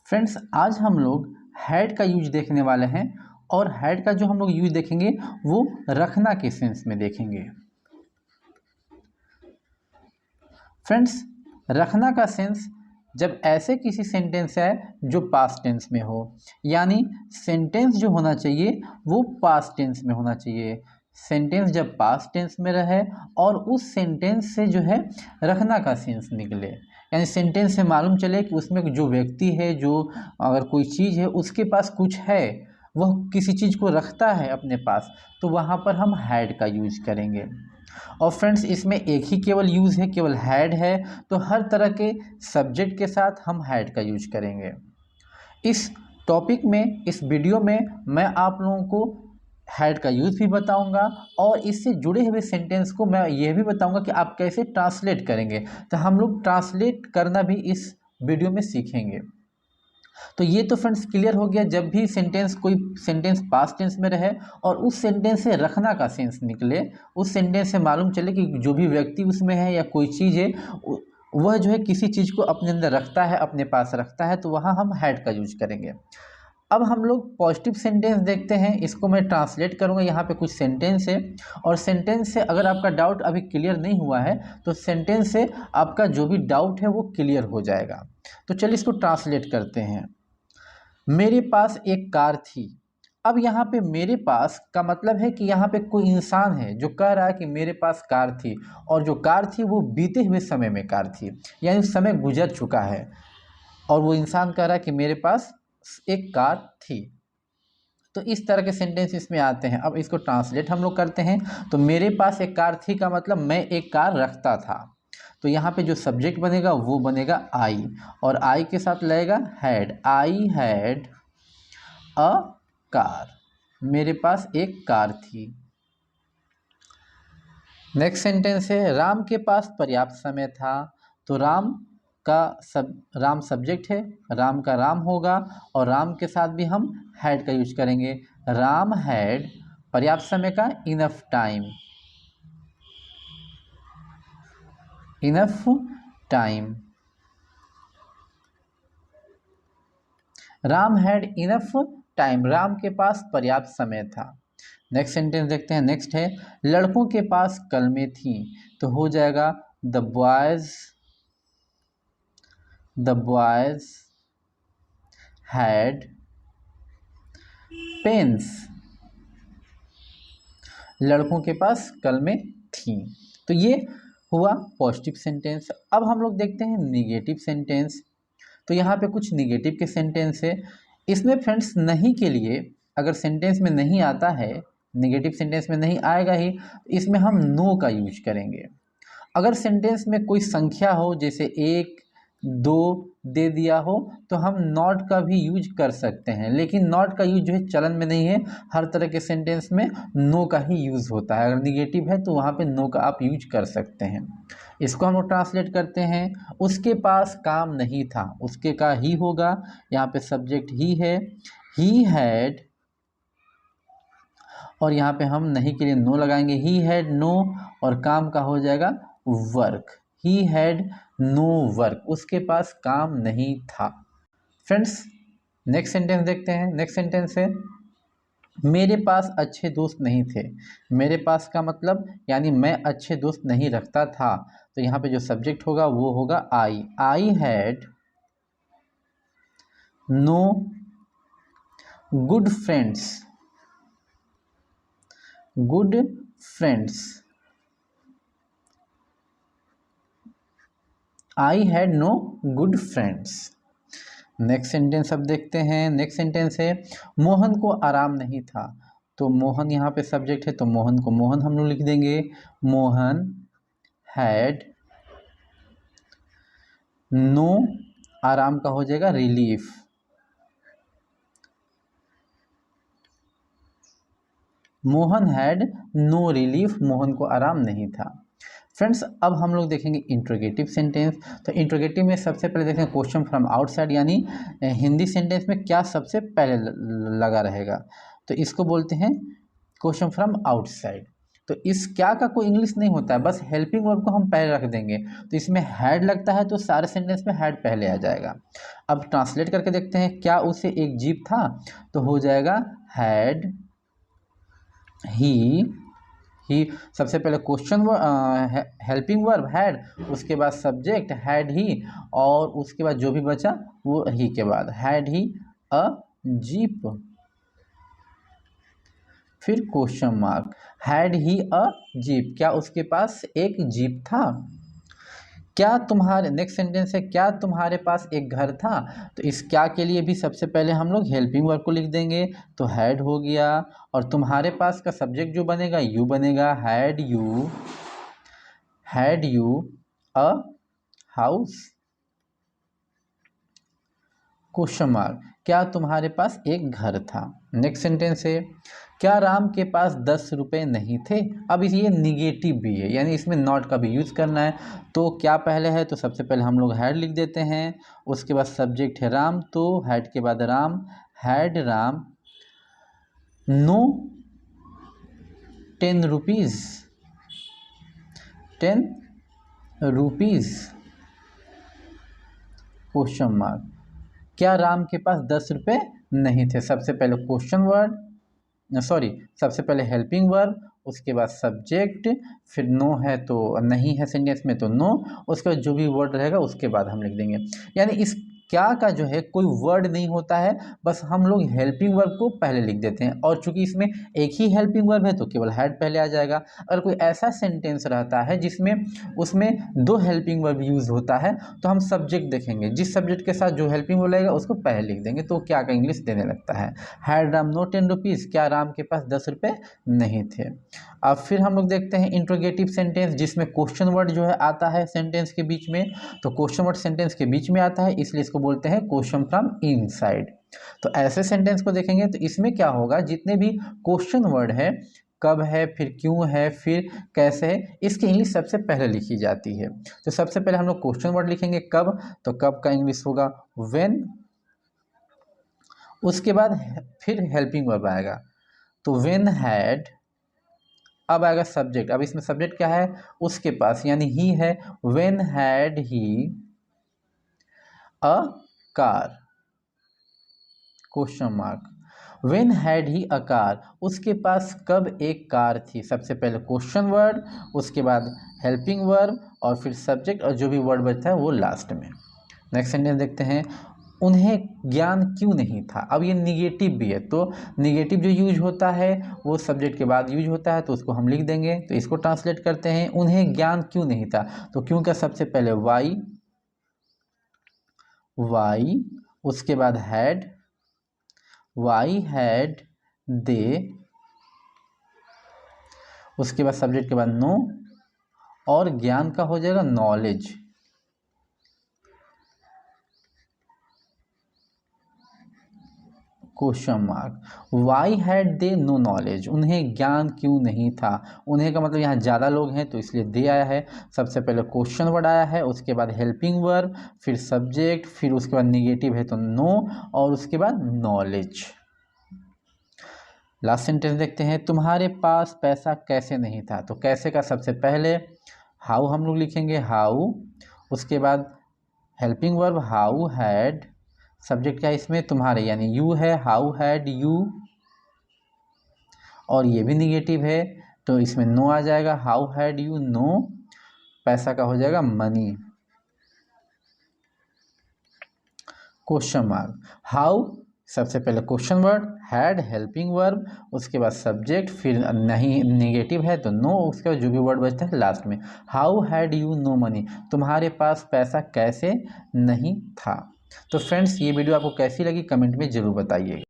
Friends, आज हम लोग हैड का यूज देखने वाले हैं और हैड का जो हम लोग यूज देखेंगे वो रखना के सेंस में देखेंगे। फ्रेंड्स, रखना का सेंस जब ऐसे किसी सेंटेंस है जो पास्ट टेंस में हो, यानी सेंटेंस जो होना चाहिए वो पास्ट टेंस में होना चाहिए। सेंटेंस जब पास्ट टेंस में रहे और उस सेंटेंस से जो है रखना का सेंस निकले, यानी सेंटेंस से मालूम चले कि उसमें जो व्यक्ति है, जो अगर कोई चीज़ है उसके पास कुछ है, वह किसी चीज़ को रखता है अपने पास, तो वहाँ पर हम हैड का यूज करेंगे। और फ्रेंड्स, इसमें एक ही केवल यूज़ है, केवल हैड है, तो हर तरह के सब्जेक्ट के साथ हम हैड का यूज करेंगे। इस टॉपिक में, इस वीडियो में मैं आप लोगों को हैड का यूज़ भी बताऊंगा और इससे जुड़े हुए सेंटेंस को मैं यह भी बताऊंगा कि आप कैसे ट्रांसलेट करेंगे। तो हम लोग ट्रांसलेट करना भी इस वीडियो में सीखेंगे। तो ये तो फ्रेंड्स क्लियर हो गया, जब भी सेंटेंस, कोई सेंटेंस पास्ट टेंस में रहे और उस सेंटेंस से रखना का सेंस निकले, उस सेंटेंस से मालूम चले कि जो भी व्यक्ति उसमें है या कोई चीज़ है वह जो है किसी चीज़ को अपने अंदर रखता है, अपने पास रखता है, तो वहाँ हम हैड का यूज करेंगे। अब हम लोग पॉजिटिव सेंटेंस देखते हैं, इसको मैं ट्रांसलेट करूंगा। यहाँ पे कुछ सेंटेंस है और सेंटेंस से अगर आपका डाउट अभी क्लियर नहीं हुआ है तो सेंटेंस से आपका जो भी डाउट है वो क्लियर हो जाएगा। तो चलिए इसको ट्रांसलेट करते हैं। मेरे पास एक कार थी। अब यहाँ पे मेरे पास का मतलब है कि यहाँ पे कोई इंसान है जो कह रहा है कि मेरे पास कार थी, और जो कार थी वो बीते हुए समय में कार थी, यानी समय गुजर चुका है और वो इंसान कह रहा है कि मेरे पास एक कार थी। तो इस तरह के सेंटेंस इसमें आते हैं। अब इसको ट्रांसलेट हम लोग करते हैं। तो मेरे पास एक कार थी का मतलब मैं एक कार रखता था, तो यहाँ पे जो सब्जेक्ट बनेगा वो बनेगा आई, और आई के साथ लगेगा had. I had a car, मेरे पास एक कार थी। नेक्स्ट सेंटेंस है राम के पास पर्याप्त समय था। तो राम सब्जेक्ट है, राम का राम होगा और राम के साथ भी हम हैड का यूज करेंगे। राम हैड पर्याप्त समय का enough time, enough time. Ram had enough time, Ram के पास पर्याप्त समय था। नेक्स्ट सेंटेंस देखते हैं। नेक्स्ट है लड़कों के पास कलमें थी। तो हो जाएगा द बॉयज हैड पेन्स, लड़कों के पास कलमें थी। तो ये हुआ पॉजिटिव सेंटेंस। अब हम लोग देखते हैं निगेटिव सेंटेंस। तो यहाँ पे कुछ निगेटिव के सेंटेंस है। इसमें फ्रेंड्स नहीं के लिए, अगर सेंटेंस में नहीं आता है, निगेटिव सेंटेंस में नहीं आएगा ही, इसमें हम नो का यूज करेंगे। अगर सेंटेंस में कोई संख्या हो, जैसे एक, दो दे दिया हो, तो हम नॉट का भी यूज कर सकते हैं, लेकिन नॉट का यूज जो है चलन में नहीं है। हर तरह के सेंटेंस में नो का ही यूज होता है। अगर निगेटिव है तो वहाँ पे नो का आप यूज कर सकते हैं। इसको हम लोग ट्रांसलेट करते हैं। उसके पास काम नहीं था, उसके का ही होगा, यहाँ पे सब्जेक्ट ही है, ही हैड, और यहाँ पे हम नहीं के लिए नो लगाएंगे, ही हैड नो, और काम का हो जाएगा work. He had no work, उसके पास काम नहीं था। फ्रेंड्स, नेक्स्ट सेंटेंस देखते हैं। नेक्स्ट सेंटेंस है मेरे पास अच्छे दोस्त नहीं थे। मेरे पास का मतलब यानी मैं अच्छे दोस्त नहीं रखता था, तो यहाँ पे जो सब्जेक्ट होगा वो होगा I. I had no good friends, good friends. I had no good friends. Next sentence अब देखते हैं। नेक्स्ट सेंटेंस है मोहन को आराम नहीं था। तो मोहन यहाँ पे सब्जेक्ट है, तो मोहन को मोहन हम लोग लिख देंगे। मोहन हैड नो, आराम का हो जाएगा relief. Mohan had no relief, Mohan को आराम नहीं था। फ्रेंड्स, अब हम लोग देखेंगे इंट्रोगेटिव सेंटेंस। तो इंट्रोगेटिव में सबसे पहले देखेंगे क्वेश्चन फ्रॉम आउटसाइड, यानी हिंदी सेंटेंस में क्या सबसे पहले लगा रहेगा, तो इसको बोलते हैं क्वेश्चन फ्रॉम आउटसाइड। तो इस क्या का कोई इंग्लिश नहीं होता है, बस हेल्पिंग वर्ब को हम पहले रख देंगे। तो इसमें हैड लगता है तो सारे सेंटेंस में हैड पहले आ जाएगा। अब ट्रांसलेट करके देखते हैं, क्या उसे एक जीप था, तो हो जाएगा हैड ही सबसे पहले क्वेश्चन हेल्पिंग वर्ब हैड, उसके बाद सब्जेक्ट हैड ही, और उसके बाद जो भी बचा वो ही के बाद हैड ही अ जीप, फिर question mark, had he a jeep, क्या उसके पास एक जीप था। क्या तुम्हारे, नेक्स्ट सेंटेंस है, क्या तुम्हारे पास एक घर था, तो इस क्या के लिए भी सबसे पहले हम लोग हेल्पिंग वर्ब को लिख देंगे, तो हैड हो गया, और तुम्हारे पास का सब्जेक्ट जो बनेगा यू बनेगा, had you a house, question mark, क्या तुम्हारे पास एक घर था। नेक्स्ट सेंटेंस है, क्या राम के पास 10 रुपये नहीं थे। अब ये निगेटिव भी है, यानी इसमें नॉट का भी यूज़ करना है। तो क्या पहले है, तो सबसे पहले हम लोग हैड लिख देते हैं, उसके बाद सब्जेक्ट है राम, तो हैड के बाद Ram, had Ram no 10 rupees, 10 rupees, question mark, क्या राम के पास 10 रुपये नहीं थे। सबसे पहले क्वेश्चन वर्ड, सबसे पहले हेल्पिंग वर्ब, उसके बाद सब्जेक्ट, फिर नो है तो नहीं है सेंटेंस में तो नो, उसके बाद जो भी वर्ड रहेगा उसके बाद हम लिख देंगे। यानी इस क्या का जो है कोई वर्ड नहीं होता है, बस हम लोग हेल्पिंग वर्ब को पहले लिख देते हैं, और चूंकि इसमें एक ही हेल्पिंग वर्ब है तो केवल हैड पहले आ जाएगा। अगर कोई ऐसा सेंटेंस रहता है जिसमें उसमें 2 हेल्पिंग वर्ब यूज़ होता है, तो हम सब्जेक्ट देखेंगे, जिस सब्जेक्ट के साथ जो हेल्पिंग वर्ब लगेगा उसको पहले लिख देंगे, तो क्या का इंग्लिश देने लगता है। हैड राम नो 10 रुपीज़, क्या राम के पास 10 रुपये नहीं थे। अब फिर हम लोग देखते हैं इंट्रोगेटिव सेंटेंस, जिसमें क्वेश्चन वर्ड जो है आता है सेंटेंस के बीच में, तो क्वेश्चन वर्ड सेंटेंस के बीच में आता है, इसलिए इसको बोलते हैं क्वेश्चन फ्रॉम इनसाइड। तो ऐसे सेंटेंस को देखेंगे तो इसमें क्या होगा, जितने भी क्वेश्चन वर्ड है, कब है, फिर क्यों है, फिर कैसे है, इसकी इंग्लिश सबसे पहले लिखी जाती है। तो सबसे पहले हम लोग क्वेश्चन वर्ड लिखेंगे कब, तो कब का इंग्लिश होगा व्हेन, उसके बाद फिर हेल्पिंग वर्ब आएगा, तो व्हेन हैड, अब आएगा सब्जेक्ट, अब इसमें सब्जेक्ट क्या है, उसके पास यानी ही है, when had he a car, question mark, when had he a car, उसके पास कब एक कार थी। सबसे पहले क्वेश्चन वर्ड, उसके बाद हेल्पिंग वर्ब, और फिर सब्जेक्ट, और जो भी वर्ड बचता है वो लास्ट में। नेक्स्ट सेंटेंस देखते हैं, उन्हें ज्ञान क्यों नहीं था। अब ये निगेटिव भी है, तो निगेटिव जो यूज होता है वो सब्जेक्ट के बाद यूज होता है, तो उसको हम लिख देंगे। तो इसको ट्रांसलेट करते हैं, उन्हें ज्ञान क्यों नहीं था, तो क्यों का सबसे पहले वाई, उसके बाद हैड, वाई हैड दे, उसके बाद सब्जेक्ट के बाद नो, और ज्ञान का हो जाएगा knowledge, question mark, why had they no knowledge, उन्हें ज्ञान क्यों नहीं था। उन्हें का मतलब यहाँ ज़्यादा लोग हैं तो इसलिए दे आया है। सबसे पहले क्वेश्चन वर्ड आया है, उसके बाद हेल्पिंग वर्ब, फिर सब्जेक्ट, फिर उसके बाद निगेटिव है तो नो, और उसके बाद नॉलेज। लास्ट सेंटेंस देखते हैं, तुम्हारे पास पैसा कैसे नहीं था, तो कैसे का सबसे पहले हाउ हम लोग लिखेंगे, हाउ, उसके बाद helping verb how had, subject क्या है इसमें तुम्हारे यानी यू है, हाउ हैड यू, और ये भी निगेटिव है तो इसमें नो आ जाएगा, हाउ हैड यू नो, पैसा का हो जाएगा मनी, क्वेश्चन मार्क, हाउ सबसे पहले question word, had helping verb, उसके बाद सब्जेक्ट, फिर नहीं निगेटिव है तो नो, उसके बाद जो भी वर्ड बचता है लास्ट में, how had you know money, तुम्हारे पास पैसा कैसे नहीं था। तो फ्रेंड्स ये वीडियो आपको कैसी लगी कमेंट में ज़रूर बताइए।